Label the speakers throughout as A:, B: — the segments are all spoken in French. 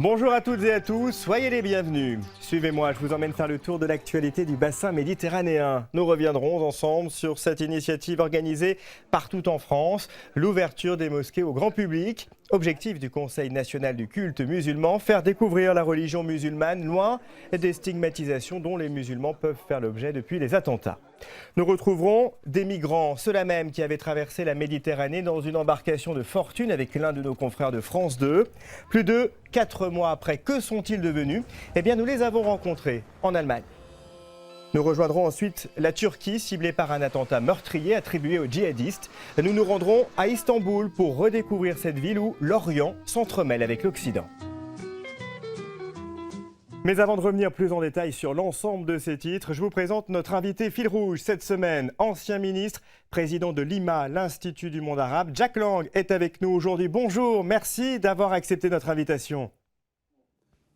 A: Bonjour à toutes et à tous, soyez les bienvenus. Suivez-moi, je vous emmène faire le tour de l'actualité du bassin méditerranéen. Nous reviendrons ensemble sur cette initiative organisée partout en France, l'ouverture des mosquées au grand public. Objectif du Conseil national du culte musulman, faire découvrir la religion musulmane loin des stigmatisations dont les musulmans peuvent faire l'objet depuis les attentats. Nous retrouverons des migrants, ceux-là même qui avaient traversé la Méditerranée dans une embarcation de fortune avec l'un de nos confrères de France 2. Plus de 4 mois après, que sont-ils devenus? Eh bien, nous les avons rencontrés en Allemagne. Nous rejoindrons ensuite la Turquie, ciblée par un attentat meurtrier attribué aux djihadistes. Nous nous rendrons à Istanbul pour redécouvrir cette ville où l'Orient s'entremêle avec l'Occident. Mais avant de revenir plus en détail sur l'ensemble de ces titres, je vous présente notre invité fil rouge cette semaine, ancien ministre, président de l'IMA, l'Institut du monde arabe. Jack Lang est avec nous aujourd'hui. Bonjour, merci d'avoir accepté notre invitation.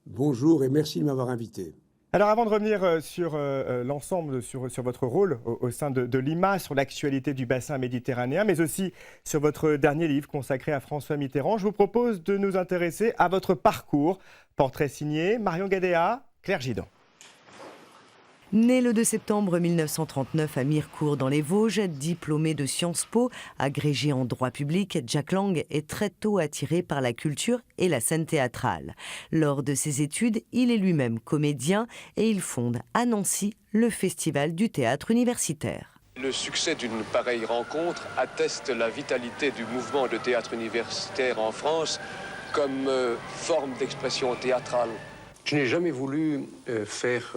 B: Bonjour et merci de m'avoir invité.
A: Alors avant de revenir sur l'ensemble, sur votre rôle au sein de l'IMA, sur l'actualité du bassin méditerranéen, mais aussi sur votre dernier livre consacré à François Mitterrand, je vous propose de nous intéresser à votre parcours. Portrait signé Marion Gadea, Claire Gidan.
C: Né le 2 septembre 1939 à Mirecourt dans les Vosges, diplômé de Sciences Po, agrégé en droit public, Jack Lang est très tôt attiré par la culture et la scène théâtrale. Lors de ses études, il est lui-même comédien et il fonde à Nancy le Festival du théâtre universitaire.
D: Le succès d'une pareille rencontre atteste la vitalité du mouvement de théâtre universitaire en France comme forme d'expression théâtrale. Je n'ai jamais voulu faire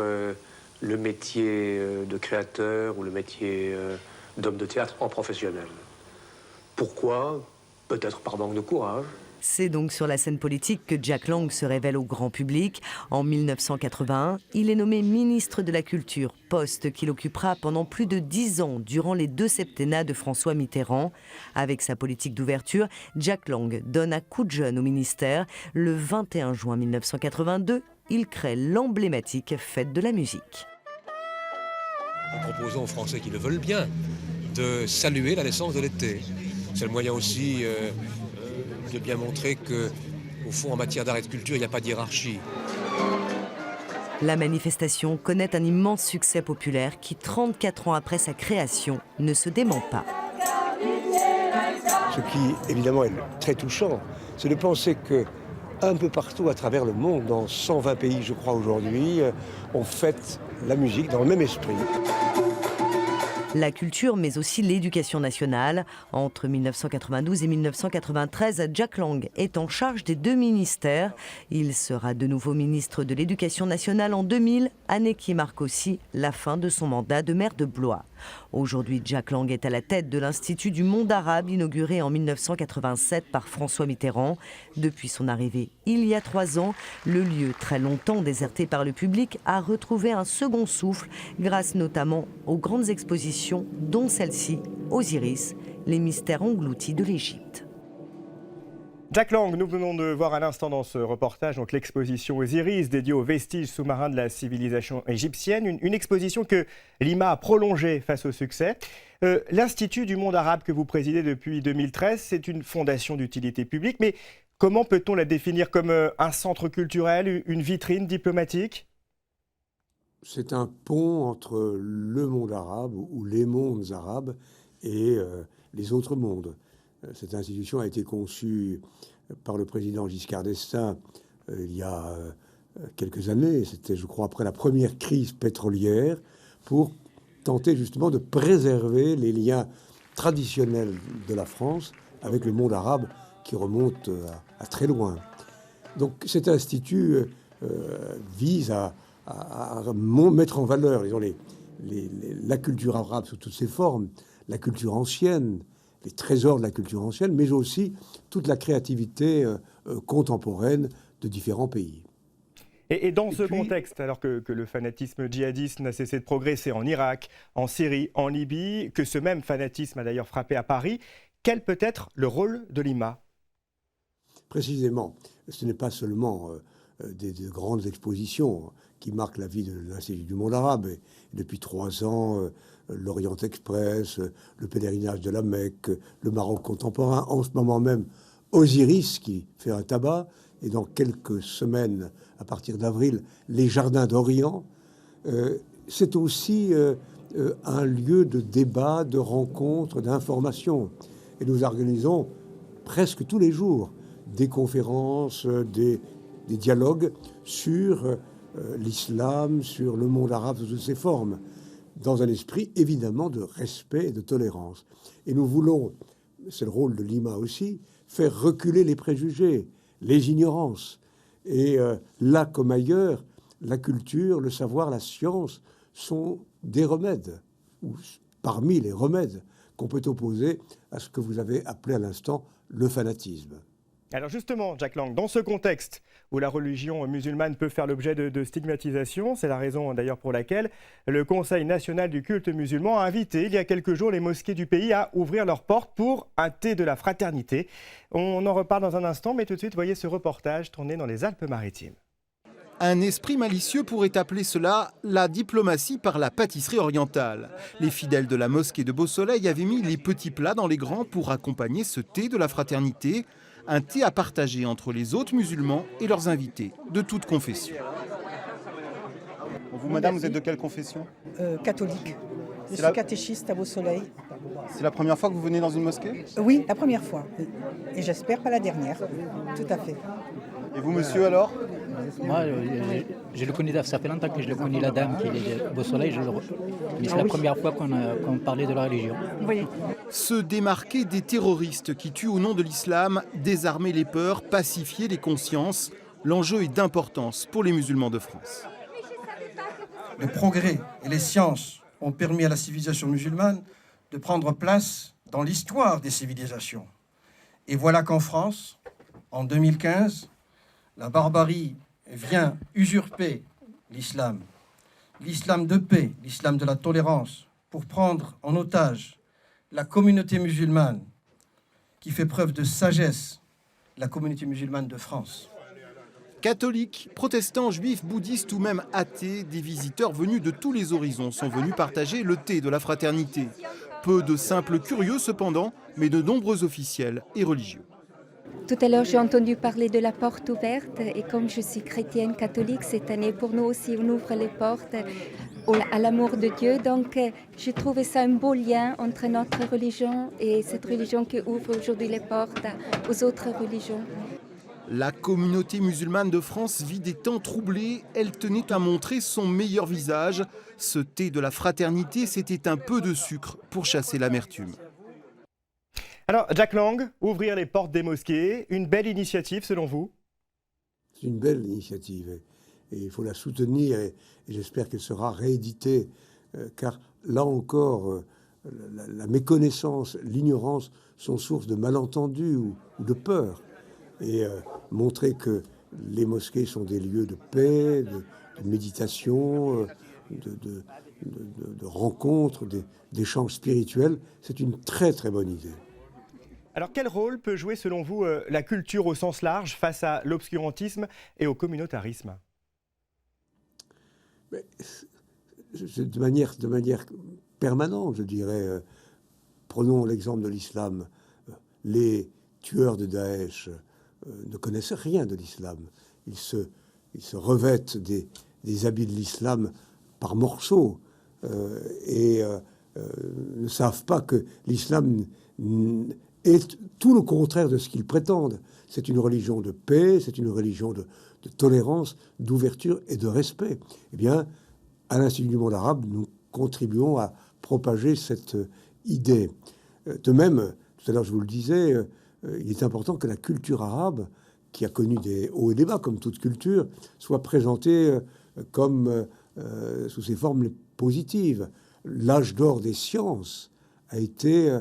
D: le métier de créateur ou le métier d'homme de théâtre en professionnel. Pourquoi? Peut-être par manque de courage.
C: C'est donc sur la scène politique que Jack Lang se révèle au grand public. En 1981, il est nommé ministre de la Culture, poste qu'il occupera pendant plus de 10 ans durant les 2 septennats de François Mitterrand. Avec sa politique d'ouverture, Jack Lang donne un coup de jeune au ministère. Le 21 juin 1982, il crée l'emblématique Fête de la musique.
E: Nous proposons aux Français qui le veulent bien de saluer la naissance de l'été. C'est le moyen aussi de bien montrer qu'au fond, en matière d'art et de culture, il n'y a pas de hiérarchie.
C: La manifestation connaît un immense succès populaire qui, 34 ans après sa création, ne se dément pas.
B: Ce qui, évidemment, est très touchant, c'est de penser que un peu partout à travers le monde, dans 120 pays, je crois, aujourd'hui, on fête la musique dans le même esprit.
C: La culture, mais aussi l'éducation nationale. Entre 1992 et 1993, Jack Lang est en charge des 2 ministères. Il sera de nouveau ministre de l'Éducation nationale en 2000, année qui marque aussi la fin de son mandat de maire de Blois. Aujourd'hui, Jack Lang est à la tête de l'Institut du monde arabe, inauguré en 1987 par François Mitterrand. Depuis son arrivée, il y a 3 ans, le lieu, très longtemps déserté par le public, a retrouvé un second souffle, grâce notamment aux grandes expositions, dont celle-ci, Osiris, les mystères engloutis de l'Égypte.
A: Jack Lang, nous venons de voir à l'instant dans ce reportage donc l'exposition Osiris dédiée aux vestiges sous-marins de la civilisation égyptienne, une exposition que l'IMA a prolongée face au succès. L'Institut du monde arabe que vous présidez depuis 2013, c'est une fondation d'utilité publique, mais comment peut-on la définir? Comme un centre culturel, une vitrine diplomatique?
B: C'est un pont entre le monde arabe ou les mondes arabes et les autres mondes. Cette institution a été conçue par le président Giscard d'Estaing il y a quelques années. C'était, je crois, après la première crise pétrolière, pour tenter justement de préserver les liens traditionnels de la France avec le monde arabe qui remonte à très loin. Donc cet institut vise à mettre en valeur, disons, la culture arabe sous toutes ses formes, la culture ancienne, les trésors de la culture ancienne, mais aussi toute la créativité contemporaine de différents pays.
A: Et dans ce contexte, alors que le fanatisme djihadiste n'a cessé de progresser en Irak, en Syrie, en Libye, que ce même fanatisme a d'ailleurs frappé à Paris, quel peut être le rôle de l'IMA?
B: Précisément, ce n'est pas seulement des grandes expositions qui marquent la vie de l'Institut du monde arabe. Et depuis 3 ans, l'Orient Express, le pèlerinage de la Mecque, le Maroc contemporain, en ce moment même Osiris qui fait un tabac, et dans quelques semaines, à partir d'avril, les Jardins d'Orient, c'est aussi un lieu de débat, de rencontre, d'information. Et nous organisons presque tous les jours des conférences, des dialogues sur l'islam, sur le monde arabe sous toutes ses formes, dans un esprit évidemment de respect et de tolérance. Et nous voulons, c'est le rôle de l'IMA aussi, faire reculer les préjugés, les ignorances. Et là comme ailleurs, la culture, le savoir, la science sont des remèdes, ou parmi les remèdes qu'on peut opposer à ce que vous avez appelé à l'instant le fanatisme.
A: Alors justement, Jack Lang, dans ce contexte où la religion musulmane peut faire l'objet de stigmatisation, c'est la raison d'ailleurs pour laquelle le Conseil national du culte musulman a invité il y a quelques jours les mosquées du pays à ouvrir leurs portes pour un thé de la fraternité. On en reparle dans un instant, mais tout de suite, voyez ce reportage tourné dans les Alpes-Maritimes.
F: Un esprit malicieux pourrait appeler cela la diplomatie par la pâtisserie orientale. Les fidèles de la mosquée de Beau-Soleil avaient mis les petits plats dans les grands pour accompagner ce thé de la fraternité, un thé à partager entre les hôtes musulmans et leurs invités, de toute confession.
G: Vous, madame, vous êtes de quelle confession?
H: Catholique. Je suis catéchiste à Beau-Soleil.
G: C'est la première fois que vous venez dans une mosquée?
H: Oui, la première fois. Et j'espère pas la dernière. Tout à fait.
G: Et vous, monsieur, alors?
I: Moi, je le connais, ça fait longtemps que je le connais, la dame qui est de Beau-Soleil, mais c'est la première fois qu'on parlait de la religion.
H: Oui.
F: Se démarquer des terroristes qui tuent au nom de l'islam, désarmer les peurs, pacifier les consciences, l'enjeu est d'importance pour les musulmans de France.
J: Le progrès et les sciences ont permis à la civilisation musulmane de prendre place dans l'histoire des civilisations. Et voilà qu'en France, en 2015, la barbarie vient usurper l'islam de paix, l'islam de la tolérance, pour prendre en otage la communauté musulmane qui fait preuve de sagesse, la communauté musulmane de France.
F: Catholiques, protestants, juifs, bouddhistes ou même athées, des visiteurs venus de tous les horizons sont venus partager le thé de la fraternité. Peu de simples curieux cependant, mais de nombreux officiels et religieux.
K: Tout à l'heure, j'ai entendu parler de la porte ouverte et comme je suis chrétienne catholique, cette année, pour nous aussi, on ouvre les portes à l'amour de Dieu. Donc, j'ai trouvé ça un beau lien entre notre religion et cette religion qui ouvre aujourd'hui les portes aux autres religions.
F: La communauté musulmane de France vit des temps troublés. Elle tenait à montrer son meilleur visage. Ce thé de la fraternité, c'était un peu de sucre pour chasser l'amertume.
A: Alors, Jack Lang, ouvrir les portes des mosquées, une belle initiative selon vous?
B: C'est une belle initiative et il faut la soutenir et j'espère qu'elle sera rééditée car là encore, la méconnaissance, l'ignorance sont source de malentendus ou de peur. Et montrer que les mosquées sont des lieux de paix, de méditation, de rencontres, d'échanges spirituels, c'est une très très bonne idée.
A: Alors quel rôle peut jouer selon vous la culture au sens large face à l'obscurantisme et au communautarisme?
B: Mais, de manière permanente, je dirais. Prenons l'exemple de l'islam. Les tueurs de Daesh ne connaissent rien de l'islam. Ils se revêtent des habits de l'islam par morceaux et ne savent pas que l'islam est tout le contraire de ce qu'ils prétendent. C'est une religion de paix, c'est une religion de tolérance, d'ouverture et de respect. Eh bien, à l'Institut du monde arabe, nous contribuons à propager cette idée. De même, tout à l'heure je vous le disais, il est important que la culture arabe, qui a connu des hauts et des bas comme toute culture, soit présentée comme sous ses formes les positives. L'âge d'or des sciences a été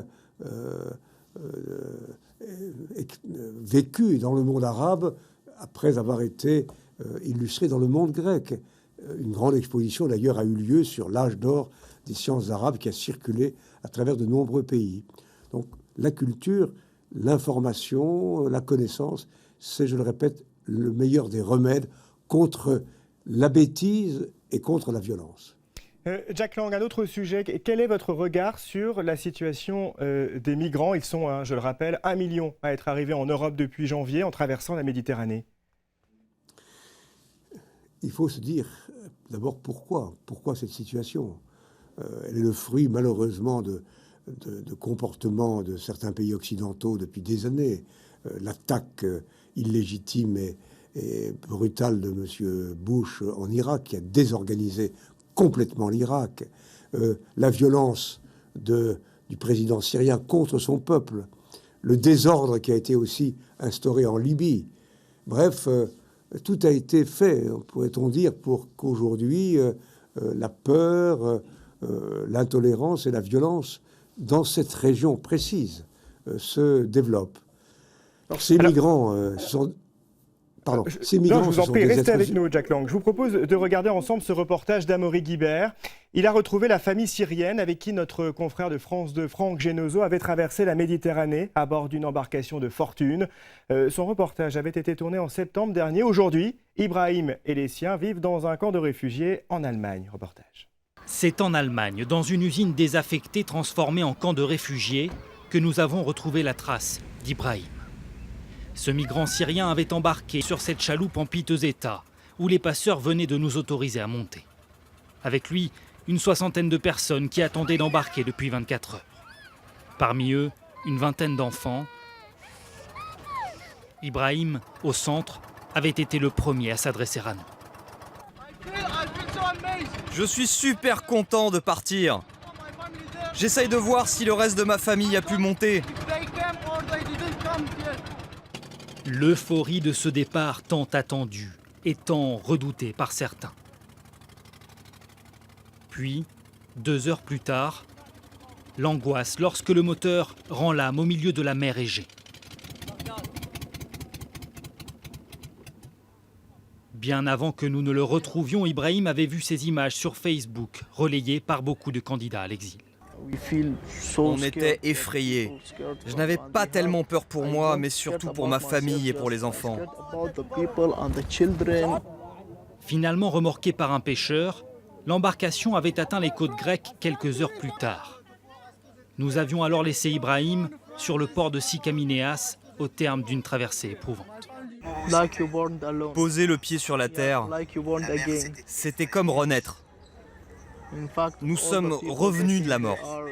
B: vécu dans le monde arabe après avoir été illustré dans le monde grec. Une grande exposition d'ailleurs a eu lieu sur l'âge d'or des sciences arabes qui a circulé à travers de nombreux pays. Donc la culture, l'information, la connaissance, c'est, je le répète, le meilleur des remèdes contre la bêtise et contre la violence.
A: Jack Lang, un autre sujet. Quel est votre regard sur la situation des migrants? Ils sont, je le rappelle, 1 million à être arrivés en Europe depuis janvier en traversant la Méditerranée.
B: il faut se dire d'abord pourquoi cette situation. Elle est le fruit malheureusement de comportements de certains pays occidentaux depuis des années. L'attaque illégitime et brutale de M. Bush en Irak, qui a désorganisé complètement l'Irak. La violence du président syrien contre son peuple. Le désordre qui a été aussi instauré en Libye. Bref, tout a été fait, pourrait-on dire, pour qu'aujourd'hui la peur, l'intolérance et la violence dans cette région précise se développent. Alors, ces migrants sont... Pardon, ces migrants,
A: non, je vous en prie, restez avec nous, Jack Lang. Je vous propose de regarder ensemble ce reportage d'Amaury Guibert. Il a retrouvé la famille syrienne avec qui notre confrère de France 2, Franck Genozo, avait traversé la Méditerranée à bord d'une embarcation de fortune. Son reportage avait été tourné en septembre dernier. Aujourd'hui, Ibrahim et les siens vivent dans un camp de réfugiés en Allemagne. Reportage.
L: C'est en Allemagne, dans une usine désaffectée transformée en camp de réfugiés, que nous avons retrouvé la trace d'Ibrahim. Ce migrant syrien avait embarqué sur cette chaloupe en piteux état, où les passeurs venaient de nous autoriser à monter. Avec lui, une soixantaine de personnes qui attendaient d'embarquer depuis 24 heures. Parmi eux, une vingtaine d'enfants. Ibrahim, au centre, avait été le premier à s'adresser à nous.
M: Je suis super content de partir. J'essaye de voir si le reste de ma famille a pu monter.
L: L'euphorie de ce départ tant attendu et tant redouté par certains. Puis, 2 heures plus tard, l'angoisse lorsque le moteur rend l'âme au milieu de la mer Égée. Bien avant que nous ne le retrouvions, Ibrahim avait vu ces images sur Facebook, relayées par beaucoup de candidats à l'exil.
M: On était effrayés. Je n'avais pas tellement peur pour moi, mais surtout pour ma famille et pour les enfants.
L: Finalement remorquée par un pêcheur, l'embarcation avait atteint les côtes grecques quelques heures plus tard. Nous avions alors laissé Ibrahim sur le port de Sikaminéas au terme d'une traversée éprouvante.
M: Poser le pied sur la terre, c'était comme renaître. Nous sommes revenus de la mort.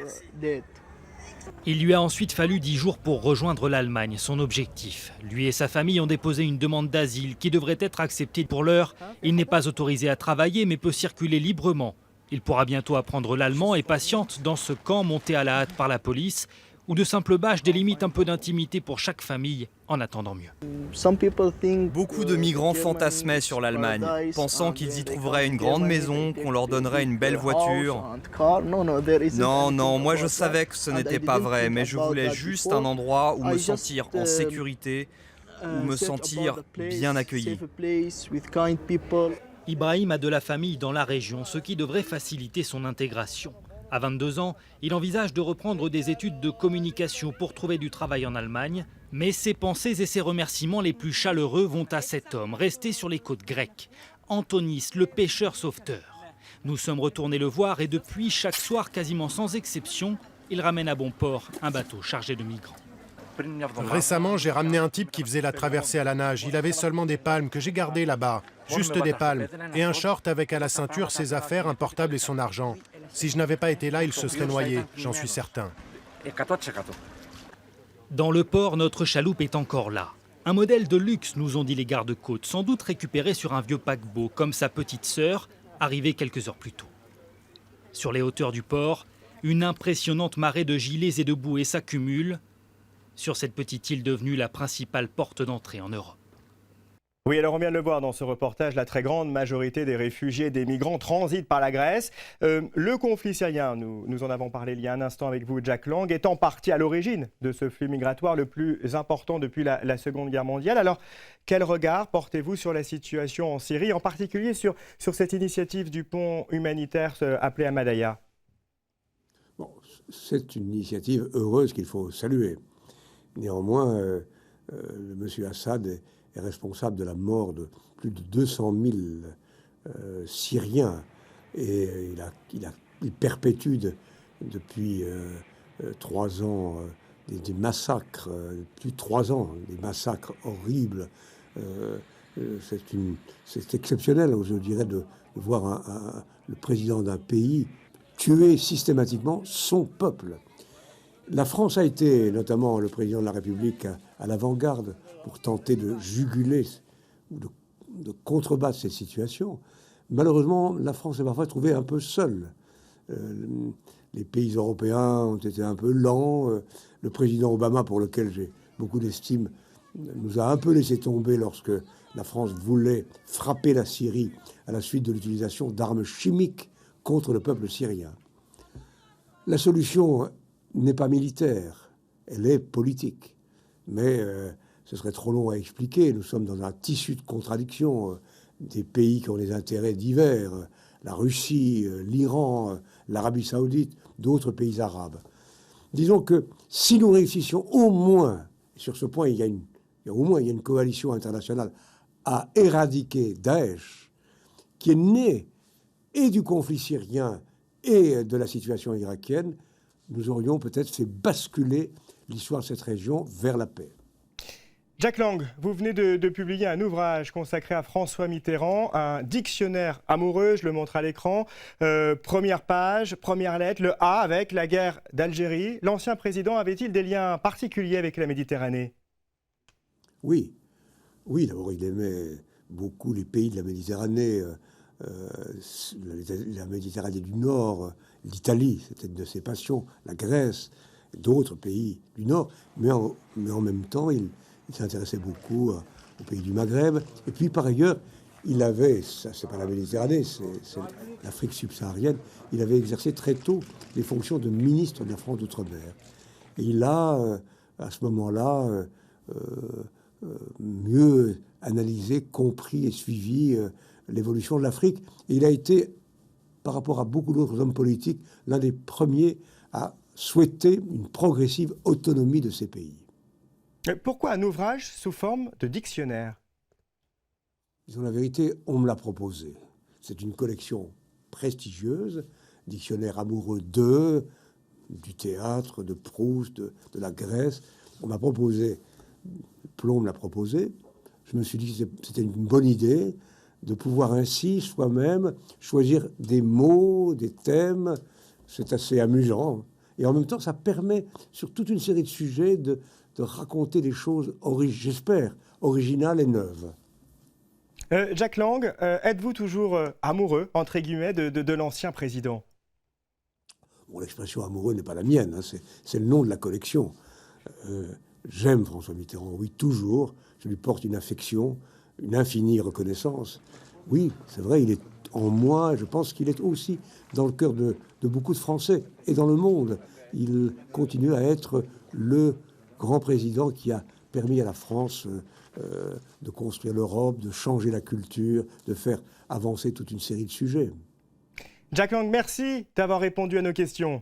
L: Il lui a ensuite fallu 10 jours pour rejoindre l'Allemagne, son objectif. Lui et sa famille ont déposé une demande d'asile qui devrait être acceptée. Pour l'heure, il n'est pas autorisé à travailler mais peut circuler librement. Il pourra bientôt apprendre l'allemand et patiente dans ce camp monté à la hâte par la police, où de simples bâches délimitent un peu d'intimité pour chaque famille en attendant mieux.
M: Beaucoup de migrants fantasmaient sur l'Allemagne, pensant qu'ils y trouveraient une grande maison, qu'on leur donnerait une belle voiture. Non, moi je savais que ce n'était pas vrai, mais je voulais juste un endroit où me sentir en sécurité, où me sentir bien accueilli.
L: Ibrahim a de la famille dans la région, ce qui devrait faciliter son intégration. À 22 ans, il envisage de reprendre des études de communication pour trouver du travail en Allemagne. Mais ses pensées et ses remerciements les plus chaleureux vont à cet homme resté sur les côtes grecques, Antonis, le pêcheur sauveteur. Nous sommes retournés le voir et depuis, chaque soir, quasiment sans exception, il ramène à bon port un bateau chargé de migrants.
N: Récemment, j'ai ramené un type qui faisait la traversée à la nage. Il avait seulement des palmes que j'ai gardées là-bas, juste des palmes, et un short avec à la ceinture ses affaires, un portable et son argent. Si je n'avais pas été là, il se serait noyé, j'en suis certain.
L: Dans le port, notre chaloupe est encore là. Un modèle de luxe, nous ont dit les gardes-côtes, sans doute récupéré sur un vieux paquebot, comme sa petite sœur, arrivée quelques heures plus tôt. Sur les hauteurs du port, une impressionnante marée de gilets et de bouées s'accumule sur cette petite île devenue la principale porte d'entrée en Europe.
A: Oui, alors on vient de le voir dans ce reportage, la très grande majorité des réfugiés, des migrants transitent par la Grèce. Le conflit syrien, nous en avons parlé il y a un instant avec vous, Jack Lang, est en partie à l'origine de ce flux migratoire le plus important depuis la Seconde Guerre mondiale. Alors, quel regard portez-vous sur la situation en Syrie, en particulier sur cette initiative du pont humanitaire appelé Hamadaya ?
B: Bon, c'est une initiative heureuse qu'il faut saluer. Néanmoins, M. Assad est responsable de la mort de plus de 200 000 Syriens. Et il perpétue depuis 3 ans des massacres, plus de 3 ans, des massacres horribles c'est exceptionnel, je dirais, de voir le président d'un pays tuer systématiquement son peuple. La France a été, notamment le président de la République, à l'avant-garde pour tenter de juguler ou de contrebattre ces situations. Malheureusement, la France s'est parfois trouvée un peu seule. Les pays européens ont été un peu lents. Le président Obama, pour lequel j'ai beaucoup d'estime, nous a un peu laissé tomber lorsque la France voulait frapper la Syrie à la suite de l'utilisation d'armes chimiques contre le peuple syrien. La solution n'est pas militaire, elle est politique. Mais ce serait trop long à expliquer. Nous sommes dans un tissu de contradictions. Des pays qui ont des intérêts divers, la Russie, l'Iran, l'Arabie saoudite, d'autres pays arabes. Disons que si nous réussissions au moins, sur ce point, il y a une coalition internationale à éradiquer Daesh, qui est née et du conflit syrien et de la situation irakienne, nous aurions peut-être fait basculer l'histoire de cette région vers la paix.
A: Jack Lang, vous venez de publier un ouvrage consacré à François Mitterrand, un dictionnaire amoureux, je le montre à l'écran. Première page, première lettre, le A avec la guerre d'Algérie. L'ancien président avait-il des liens particuliers avec la Méditerranée?
B: Oui, d'abord il aimait beaucoup les pays de la Méditerranée, la Méditerranée du Nord, l'Italie, c'était une de ses passions, la Grèce, d'autres pays du Nord, mais en même temps il s'intéressait beaucoup aux pays du Maghreb. Et puis, par ailleurs, il avait, ça c'est pas la Méditerranée, c'est l'Afrique subsaharienne, il avait exercé très tôt les fonctions de ministre de la France d'Outre-mer. Et il a, à ce moment-là, mieux analysé, compris et suivi l'évolution de l'Afrique. Et il a été, par rapport à beaucoup d'autres hommes politiques, l'un des premiers à souhaiter une progressive autonomie de ces pays.
A: Pourquoi un ouvrage sous forme de dictionnaire?
B: Disons la vérité, on me l'a proposé. C'est une collection prestigieuse, dictionnaire amoureux du théâtre, de Proust, de la Grèce. On m'a proposé, Plon me l'a proposé. Je me suis dit que c'était une bonne idée de pouvoir ainsi soi-même choisir des mots, des thèmes. C'est assez amusant. Et en même temps, ça permet, sur toute une série de sujets, de raconter des choses, j'espère, originales et neuves.
A: Jack Lang, êtes-vous toujours amoureux, entre guillemets, de l'ancien président?
B: Bon, l'expression amoureux n'est pas la mienne, hein, c'est le nom de la collection. J'aime François Mitterrand, oui, toujours. Je lui porte une affection, une infinie reconnaissance. Oui, c'est vrai, il est en moi, je pense qu'il est aussi dans le cœur de beaucoup de Français et dans le monde. Il continue à être le grand président qui a permis à la France de construire l'Europe, de changer la culture, de faire avancer toute une série de sujets.
A: Jack Lang, merci d'avoir répondu à nos questions.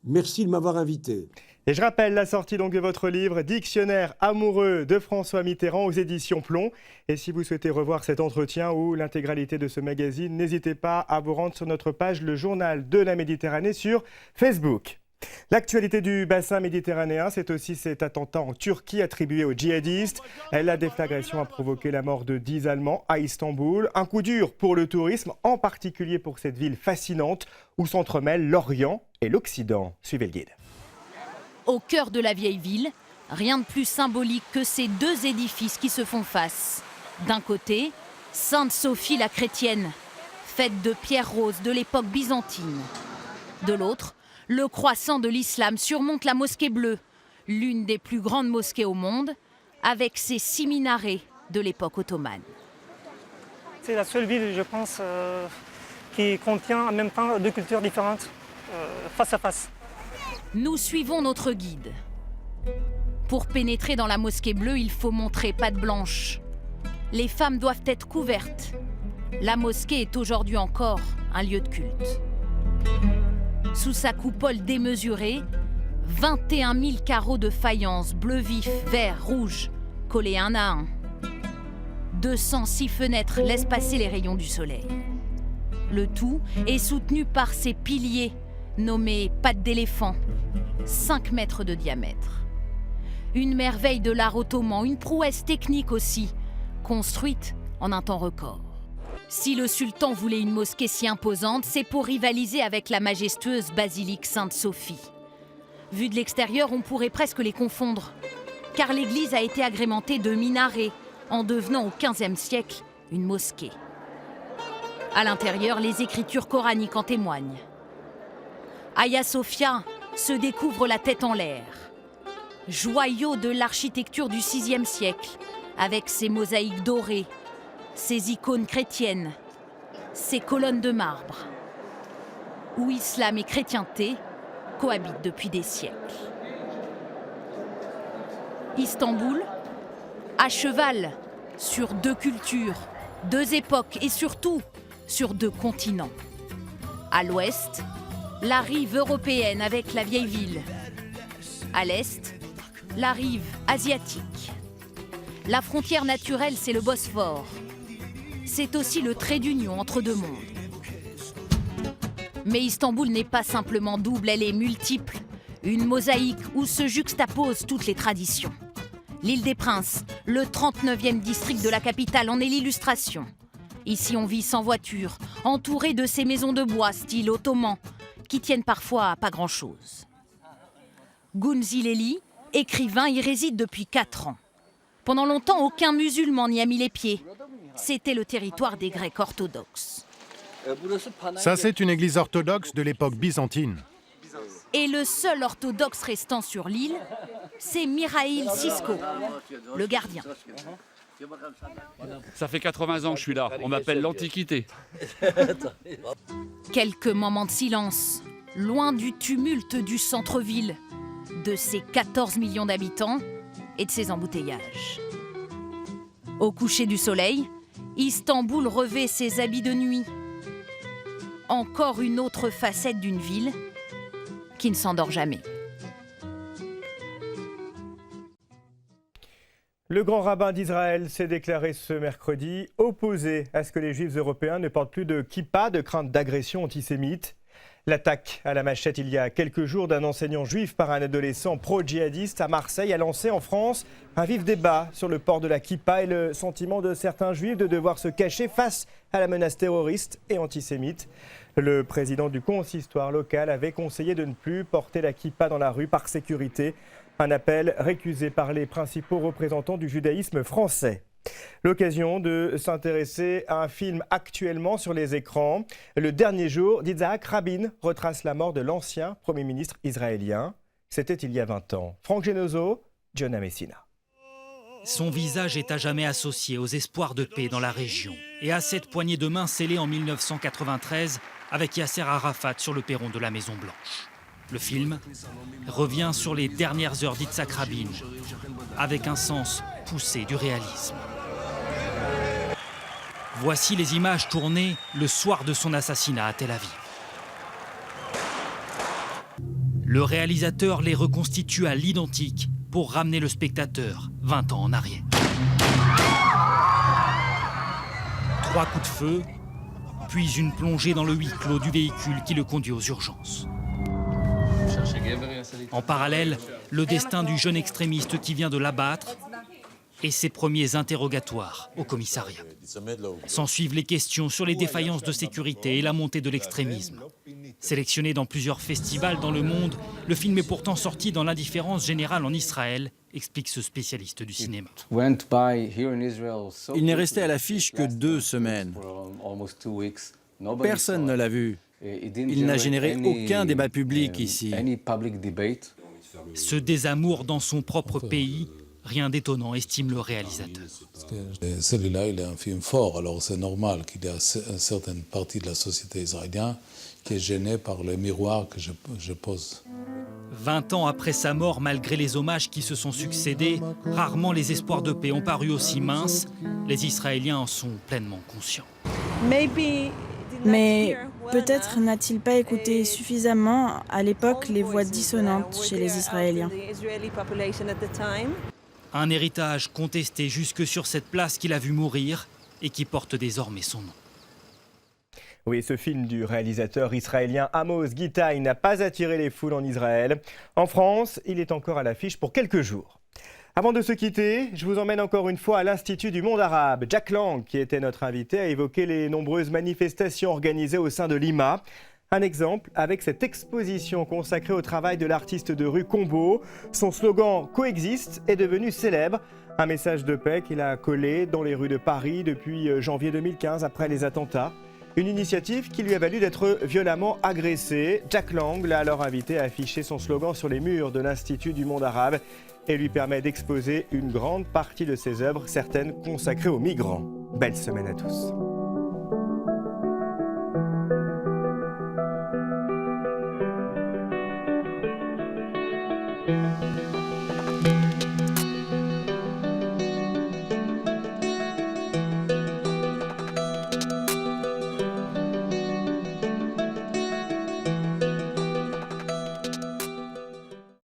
B: Merci de m'avoir invité.
A: Et je rappelle la sortie donc de votre livre « Dictionnaire amoureux de François Mitterrand » aux éditions Plon. Et si vous souhaitez revoir cet entretien ou l'intégralité de ce magazine, n'hésitez pas à vous rendre sur notre page Le Journal de la Méditerranée sur Facebook. L'actualité du bassin méditerranéen, c'est aussi cet attentat en Turquie attribué aux djihadistes. La déflagration a provoqué la mort de 10 Allemands à Istanbul. Un coup dur pour le tourisme, en particulier pour cette ville fascinante où s'entremêlent l'Orient et l'Occident. Suivez le guide.
O: Au cœur de la vieille ville, rien de plus symbolique que ces deux édifices qui se font face. D'un côté, Sainte-Sophie la chrétienne, faite de pierres roses de l'époque byzantine. De l'autre, le croissant de l'islam surmonte la mosquée bleue, l'une des plus grandes mosquées au monde, avec ses 6 minarets de l'époque ottomane.
P: C'est la seule ville, je pense, qui contient en même temps deux cultures différentes, face à face.
O: Nous suivons notre guide. Pour pénétrer dans la mosquée bleue, il faut montrer patte blanche. Les femmes doivent être couvertes. La mosquée est aujourd'hui encore un lieu de culte. Sous sa coupole démesurée, 21 000 carreaux de faïence bleu vif, vert, rouge, collés un à un. 206 fenêtres laissent passer les rayons du soleil. Le tout est soutenu par ces piliers nommés pattes d'éléphant, 5 mètres de diamètre. Une merveille de l'art ottoman, une prouesse technique aussi, construite en un temps record. Si le sultan voulait une mosquée si imposante, c'est pour rivaliser avec la majestueuse basilique Sainte-Sophie. Vu de l'extérieur, on pourrait presque les confondre, car l'église a été agrémentée de minarets, en devenant au XVe siècle une mosquée. À l'intérieur, les écritures coraniques en témoignent. Hagia Sophia se découvre la tête en l'air. Joyau de l'architecture du VIe siècle, avec ses mosaïques dorées, ses icônes chrétiennes, ses colonnes de marbre, où islam et chrétienté cohabitent depuis des siècles. Istanbul, à cheval sur deux cultures, deux époques et surtout sur deux continents. À l'ouest, la rive européenne avec la vieille ville. À l'est, la rive asiatique. La frontière naturelle, c'est le Bosphore. C'est aussi le trait d'union entre deux mondes. Mais Istanbul n'est pas simplement double, elle est multiple. Une mosaïque où se juxtaposent toutes les traditions. L'île des Princes, le 39e district de la capitale, en est l'illustration. Ici, on vit sans voiture, entouré de ces maisons de bois style ottoman, qui tiennent parfois à pas grand-chose. Gunzileli, écrivain, y réside depuis 4 ans. Pendant longtemps, aucun musulman n'y a mis les pieds. C'était le territoire des Grecs orthodoxes.
N: Ça, c'est une église orthodoxe de l'époque byzantine.
O: Et le seul orthodoxe restant sur l'île, c'est Mikhail Sisko, le gardien.
Q: Ça fait 80 ans que je suis là, on m'appelle l'Antiquité.
O: Quelques moments de silence, loin du tumulte du centre-ville, de ses 14 millions d'habitants et de ses embouteillages. Au coucher du soleil, Istanbul revêt ses habits de nuit. Encore une autre facette d'une ville qui ne s'endort jamais.
A: Le grand rabbin d'Israël s'est déclaré ce mercredi opposé à ce que les Juifs européens ne portent plus de kippa de crainte d'agression antisémite. L'attaque à la machette il y a quelques jours d'un enseignant juif par un adolescent pro-djihadiste à Marseille a lancé en France un vif débat sur le port de la kippa et le sentiment de certains juifs de devoir se cacher face à la menace terroriste et antisémite. Le président du consistoire local avait conseillé de ne plus porter la kippa dans la rue par sécurité. Un appel récusé par les principaux représentants du judaïsme français. L'occasion de s'intéresser à un film actuellement sur les écrans. Le dernier jour d'Yitzhak Rabin retrace la mort de l'ancien Premier ministre israélien. C'était il y a 20 ans. Franck Genozo, Jonah Messina.
L: Son visage est à jamais associé aux espoirs de paix dans la région et à cette poignée de main scellée en 1993 avec Yasser Arafat sur le perron de la Maison-Blanche. Le film revient sur les dernières heures d'Yitzhak Rabin avec un sens poussé du réalisme. Voici les images tournées le soir de son assassinat à Tel Aviv. Le réalisateur les reconstitue à l'identique pour ramener le spectateur 20 ans en arrière. 3 coups de feu, puis une plongée dans le huis clos du véhicule qui le conduit aux urgences. En parallèle, le destin du jeune extrémiste qui vient de l'abattre et ses premiers interrogatoires au commissariat. S'ensuivent les questions sur les défaillances de sécurité et la montée de l'extrémisme. Sélectionné dans plusieurs festivals dans le monde, le film est pourtant sorti dans l'indifférence générale en Israël, explique ce spécialiste du cinéma.
R: Il n'est resté à l'affiche que 2 semaines. Personne ne l'a vu. Il n'a généré aucun débat public ici.
L: Ce désamour dans son propre pays, rien d'étonnant, estime le réalisateur.
S: Celui-là, il est un film fort, alors c'est normal qu'il y ait une certaine partie de la société israélienne qui est gênée par le miroir que je pose.
L: 20 ans après sa mort, malgré les hommages qui se sont succédés, rarement les espoirs de paix ont paru aussi minces. Les Israéliens en sont pleinement conscients.
T: Mais peut-être n'a-t-il pas écouté suffisamment à l'époque les voix dissonantes chez les Israéliens.
L: Un héritage contesté jusque sur cette place qu'il a vu mourir et qui porte désormais son nom.
A: Oui, ce film du réalisateur israélien Amos Gitaï n'a pas attiré les foules en Israël. En France, il est encore à l'affiche pour quelques jours. Avant de se quitter, je vous emmène encore une fois à l'Institut du monde arabe. Jack Lang, qui était notre invité, a évoqué les nombreuses manifestations organisées au sein de l'IMA. Un exemple avec cette exposition consacrée au travail de l'artiste de rue Combo. Son slogan « Coexiste » est devenu célèbre. Un message de paix qu'il a collé dans les rues de Paris depuis janvier 2015 après les attentats. Une initiative qui lui a valu d'être violemment agressé. Jack Lang l'a alors invité à afficher son slogan sur les murs de l'Institut du monde arabe et lui permet d'exposer une grande partie de ses œuvres, certaines consacrées aux migrants. Belle semaine à tous.